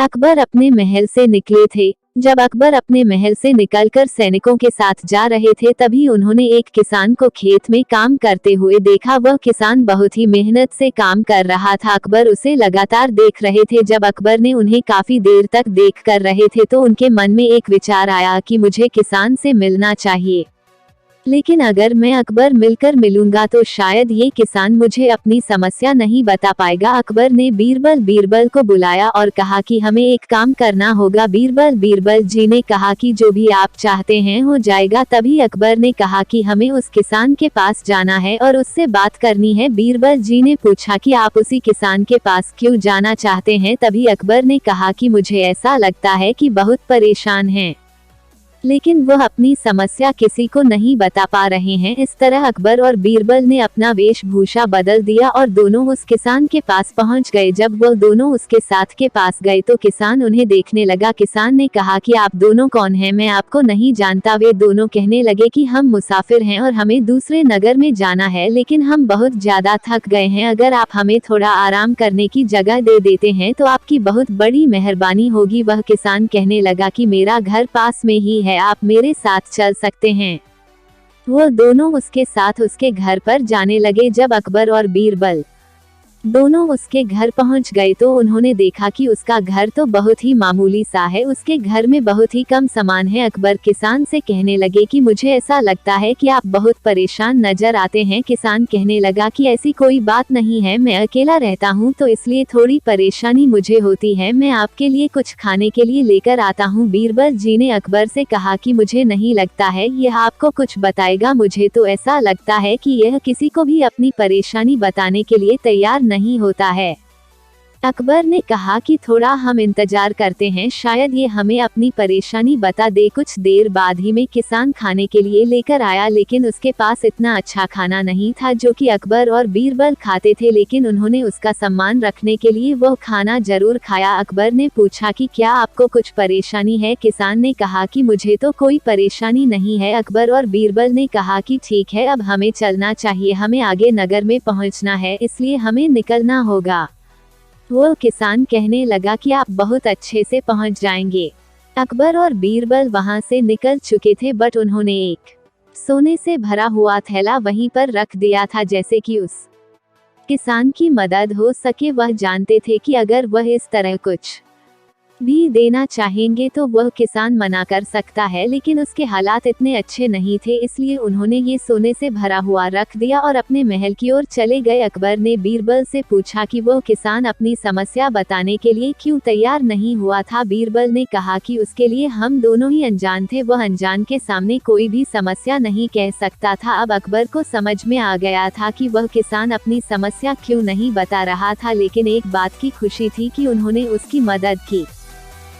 अकबर अपने महल से निकले थे। जब अकबर अपने महल से निकलकर सैनिकों के साथ जा रहे थे तभी उन्होंने एक किसान को खेत में काम करते हुए देखा। वह किसान बहुत ही मेहनत से काम कर रहा था। अकबर उसे लगातार देख रहे थे। जब अकबर ने उन्हें काफी देर तक देख कर रहे थे तो उनके मन में एक विचार आया कि मुझे किसान से मिलना चाहिए, लेकिन अगर मैं अकबर मिलकर मिलूंगा तो शायद ये किसान मुझे अपनी समस्या नहीं बता पाएगा। अकबर ने बीरबल को बुलाया और कहा कि हमें एक काम करना होगा। बीरबल जी ने कहा कि जो भी आप चाहते हैं हो जाएगा। तभी अकबर ने कहा कि हमें उस किसान के पास जाना है और उससे बात करनी है। बीरबल जी ने पूछा कि आप उसी किसान के पास क्यों जाना चाहते हैं। तभी अकबर ने कहा कि मुझे ऐसा लगता है कि बहुत परेशान हैं, लेकिन वह अपनी समस्या किसी को नहीं बता पा रहे हैं। इस तरह अकबर और बीरबल ने अपना वेशभूषा बदल दिया और दोनों उस किसान के पास पहुंच गए। जब वह दोनों उसके साथ के पास गए तो किसान उन्हें देखने लगा। किसान ने कहा कि आप दोनों कौन हैं, मैं आपको नहीं जानता। वे दोनों कहने लगे कि हम मुसाफिर हैं और हमें दूसरे नगर में जाना है, लेकिन हम बहुत ज्यादा थक गए हैं। अगर आप हमें थोड़ा आराम करने की जगह दे देते हैं तो आपकी बहुत बड़ी मेहरबानी होगी। वह किसान कहने लगा कि मेरा घर पास में ही है, आप मेरे साथ चल सकते हैं। वो दोनों उसके साथ उसके घर पर जाने लगे। जब अकबर और बीरबल दोनों उसके घर पहुंच गए तो उन्होंने देखा कि उसका घर तो बहुत ही मामूली सा है। उसके घर में बहुत ही कम सामान है। अकबर किसान से कहने लगे कि मुझे ऐसा लगता है कि आप बहुत परेशान नजर आते हैं। किसान कहने लगा कि ऐसी कोई बात नहीं है, मैं अकेला रहता हूं तो इसलिए थोड़ी परेशानी मुझे होती है। मैं आपके लिए कुछ खाने के लिए लेकर आता हूं। बीरबल जी ने अकबर से कहा कि मुझे नहीं लगता है यह आपको कुछ बताएगा। मुझे तो ऐसा लगता है कि यह किसी को भी अपनी परेशानी बताने के लिए तैयार नहीं होता है। अकबर ने कहा कि थोड़ा हम इंतजार करते हैं, शायद ये हमें अपनी परेशानी बता दे। कुछ देर बाद ही में किसान खाने के लिए लेकर आया, लेकिन उसके पास इतना अच्छा खाना नहीं था जो कि अकबर और बीरबल खाते थे, लेकिन उन्होंने उसका सम्मान रखने के लिए वह खाना जरूर खाया। अकबर ने पूछा कि क्या आपको कुछ परेशानी है। किसान ने कहा कि मुझे तो कोई परेशानी नहीं है। अकबर और बीरबल ने कहा कि ठीक है, अब हमें चलना चाहिए, हमें आगे नगर में पहुंचना है, इसलिए हमें निकलना होगा। वो किसान कहने लगा कि आप बहुत अच्छे से पहुंच जाएंगे। अकबर और बीरबल वहां से निकल चुके थे, बट उन्होंने एक सोने से भरा हुआ थैला वहीं पर रख दिया था, जैसे कि उस किसान की मदद हो सके। वह जानते थे कि अगर वह इस तरह कुछ भी देना चाहेंगे तो वह किसान मना कर सकता है, लेकिन उसके हालात इतने अच्छे नहीं थे, इसलिए उन्होंने ये सोने से भरा हुआ रख दिया और अपने महल की ओर चले गए। अकबर ने बीरबल से पूछा कि वह किसान अपनी समस्या बताने के लिए क्यों तैयार नहीं हुआ था। बीरबल ने कहा कि उसके लिए हम दोनों ही अनजान थे, वह अनजान के सामने कोई भी समस्या नहीं कह सकता था। अब अकबर को समझ में आ गया था कि वह किसान अपनी समस्या क्यों नहीं बता रहा था, लेकिन एक बात की खुशी थी कि उन्होंने उसकी मदद की।